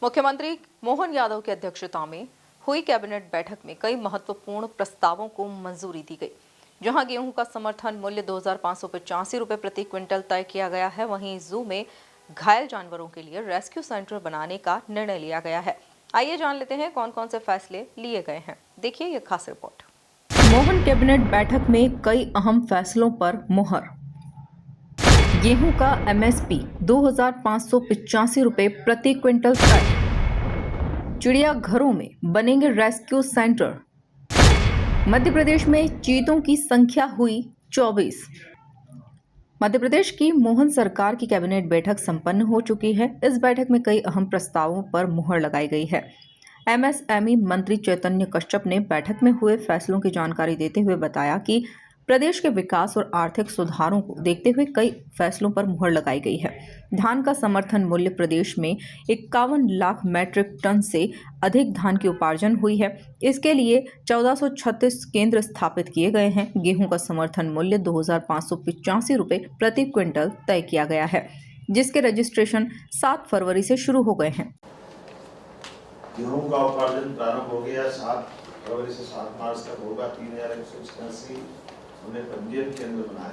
मुख्यमंत्री मोहन यादव की अध्यक्षता में हुई कैबिनेट बैठक में कई महत्वपूर्ण प्रस्तावों को मंजूरी दी गई। जहां गेहूं का समर्थन मूल्य 2,585 रुपए प्रति क्विंटल तय किया गया है, वहीं जू में घायल जानवरों के लिए रेस्क्यू सेंटर बनाने का निर्णय लिया गया है। आइए जान लेते हैं कौन कौन से फैसले लिए गए हैं। देखिए ये खास रिपोर्ट। मोहन कैबिनेट बैठक में कई अहम फैसलों पर मुहर। गेहूं का एमएसपी 2,585 रुपए प्रति क्विंटल तय। चिड़ियाघरों में बनेंगे रेस्क्यू सेंटर। मध्य प्रदेश में चीतों की संख्या हुई 24। मध्य प्रदेश की मोहन सरकार की कैबिनेट बैठक संपन्न हो चुकी है। इस बैठक में कई अहम प्रस्तावों पर मुहर लगाई गई है। एमएसएमई मंत्री चैतन्य कश्यप ने बैठक में हुए फैसलों की जानकारी देते हुए बताया कि प्रदेश के विकास और आर्थिक सुधारों को देखते हुए कई फैसलों पर मुहर लगाई गई है। धान का समर्थन मूल्य प्रदेश में 51 लाख मैट्रिक टन से अधिक धान की उपार्जन हुई है। इसके लिए 1436 केंद्र स्थापित किए गए हैं। गेहूं का समर्थन मूल्य 2,585 रुपए प्रति क्विंटल तय किया गया है, जिसके रजिस्ट्रेशन 7 फरवरी से शुरू हो गए हैं। गेहूं का उपार्जन प्रारंभ हो गया 7 फरवरी से 7 मार्च तक होगा। 3,186 हमने पंजीयन केंद्र बनाए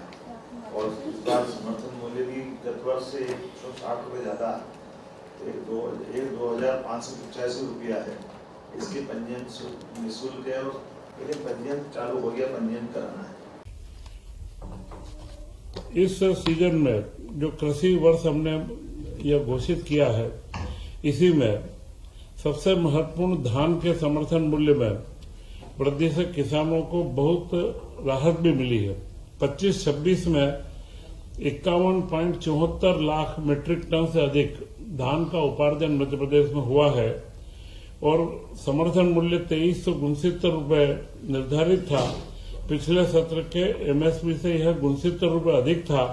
और इस बार समर्थन मूल्य भी गत वर्ष से 160 रुपये ज़्यादा 2,585 रुपया है। इसके पंजीयन निःशुल्क है और लेकिन पंजीयन चालू हो गया, पंजीयन कराना है। इस सीजन में जो कृषि वर्ष हमने यह घोषित किया है, इसी में सबसे महत्वपूर्ण धान के समर्थन मूल्य में वृद्धि से किसानों को बहुत राहत भी मिली है। 25-26 में 51.74 लाख मीट्रिक टन से अधिक धान का उपार्जन मध्य प्रदेश में हुआ है और समर्थन मूल्य 2369 रुपये निर्धारित था। पिछले सत्र के एमएसपी से यह 69 रुपये अधिक था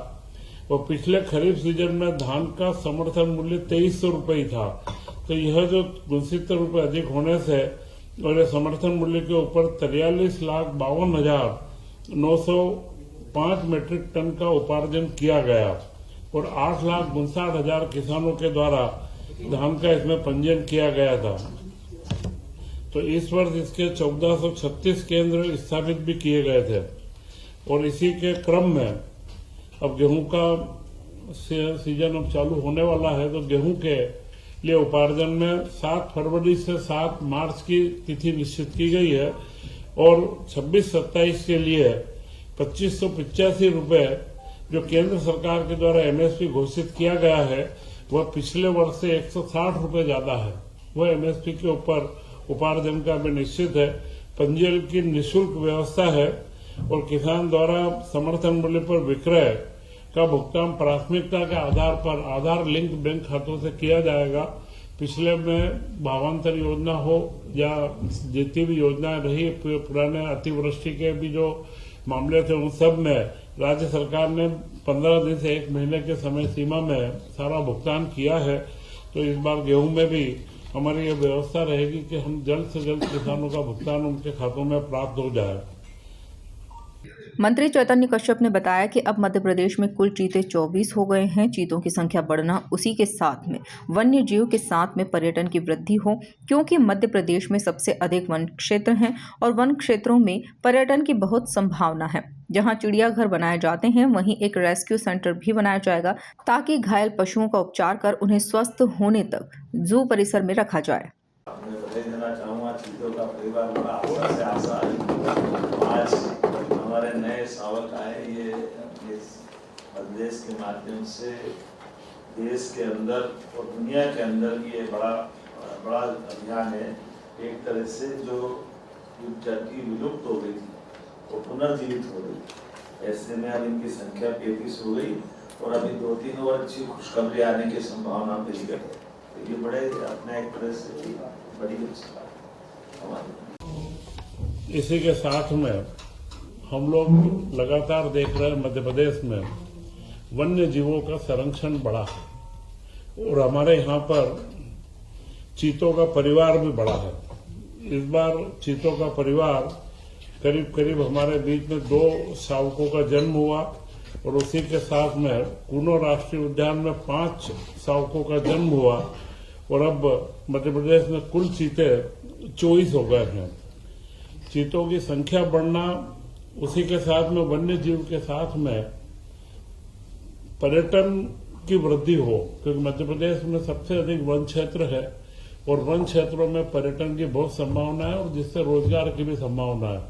और पिछले खरीफ सीजन में धान का समर्थन मूल्य 2300 रुपये ही था। तो यह जो 69 रुपये अधिक होने से और समर्थन मूल्य के ऊपर 43,52,905 मीट्रिक टन का उपार्जन किया गया और 8,59,000 किसानों के द्वारा धान का इसमें पंजीयन किया गया था। तो इस वर्ष इसके 1436 केंद्र स्थापित भी किए गए थे और इसी के क्रम में अब गेहूं का सीजन अब चालू होने वाला है, तो गेहूं के लिए उपार्जन में 7 फरवरी से 7 मार्च की तिथि निश्चित की गई है और 26-27 के लिए 2585 रुपये जो केंद्र सरकार के द्वारा एमएसपी घोषित किया गया है, वह पिछले वर्ष से 160 रुपये ज्यादा है। वह एमएसपी के ऊपर उपार्जन का भी निश्चित है। पंजीयन की निःशुल्क व्यवस्था है और किसान द्वारा समर्थन मूल्य पर विक्रय का भुगतान प्राथमिकता के आधार पर आधार लिंक बैंक खातों से किया जाएगा। पिछले में भावांतर योजना हो या जितनी भी योजनाएं रही, पुराने अतिवृष्टि के भी जो मामले थे, उन सब में राज्य सरकार ने 15 दिन से 1 महीने के समय सीमा में सारा भुगतान किया है। तो इस बार गेहूं में भी हमारी ये व्यवस्था रहेगी कि हम जल्द से जल्द किसानों का भुगतान उनके खातों में प्राप्त हो जाए। मंत्री चैतन्य कश्यप ने बताया कि अब मध्य प्रदेश में कुल चीते 24 हो गए हैं। चीतों की संख्या बढ़ना, उसी के साथ में वन्य जीव के साथ में पर्यटन की वृद्धि हो, क्योंकि मध्य प्रदेश में सबसे अधिक वन क्षेत्र हैं और वन क्षेत्रों में पर्यटन की बहुत संभावना है। जहां चिड़ियाघर बनाए जाते हैं, वहीं एक रेस्क्यू सेंटर भी बनाया जाएगा ताकि घायल पशुओं का उपचार कर उन्हें स्वस्थ होने तक जू परिसर में रखा जाए। हमारे नए शावक आए, ये इस प्रदेश के माध्यम से देश के अंदर और दुनिया के अंदर ये बड़ा अभियान है। एक तरह से जो जाति विलुप्त हो गई थी वो पुनर्जीवित हो गई। ऐसे में अब इनकी संख्या 33 हो गई और अभी 2-3 और अच्छी खुशखबरी आने की संभावना मिली है। तो ये बड़े अपने एक तरह से बड़ी हमारी। इसी के साथ में हम लोग लगातार देख रहे हैं मध्य प्रदेश में वन्य जीवों का संरक्षण बढ़ा है और हमारे यहाँ पर चीतों का परिवार भी बढ़ा है। इस बार चीतों का परिवार करीब हमारे बीच में 2 शावकों का जन्म हुआ और उसी के साथ में कूनो राष्ट्रीय उद्यान में 5 शावकों का जन्म हुआ और अब मध्य प्रदेश में कुल चीते 24 हो गए हैं। चीतों की संख्या बढ़ना, उसी के साथ में वन्य जीव के साथ में पर्यटन की वृद्धि हो, क्योंकि मध्य प्रदेश में सबसे अधिक वन क्षेत्र है और वन क्षेत्रों में पर्यटन की बहुत संभावना है और जिससे रोजगार की भी संभावना है।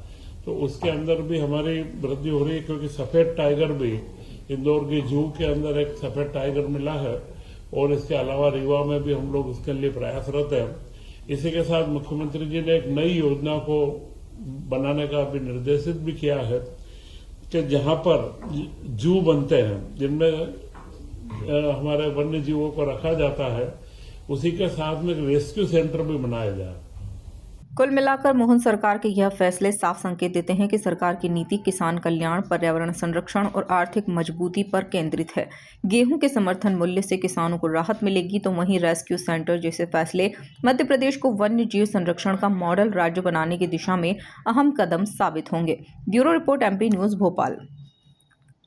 तो उसके अंदर भी हमारी वृद्धि हो रही है, क्योंकि सफेद टाइगर भी इंदौर की जू के अंदर एक सफेद टाइगर मिला है और इसके अलावा रीवा में भी हम लोग उसके लिए प्रयासरत हैं। इसी के साथ मुख्यमंत्री जी ने एक नई योजना को बनाने का भी निर्देशित भी किया है कि जहां पर जू बनते हैं जिनमें हमारे वन्य जीवों को रखा जाता है, उसी के साथ में एक रेस्क्यू सेंटर भी बनाया जाए। कुल मिलाकर मोहन सरकार के यह फैसले साफ संकेत देते हैं कि सरकार की नीति किसान कल्याण, पर्यावरण संरक्षण और आर्थिक मजबूती पर केंद्रित है। गेहूं के समर्थन मूल्य से किसानों को राहत मिलेगी, तो वहीं रेस्क्यू सेंटर जैसे फैसले मध्य प्रदेश को वन्य जीव संरक्षण का मॉडल राज्य बनाने की दिशा में अहम कदम साबित होंगे। Bureau report, MP news, Bhopal.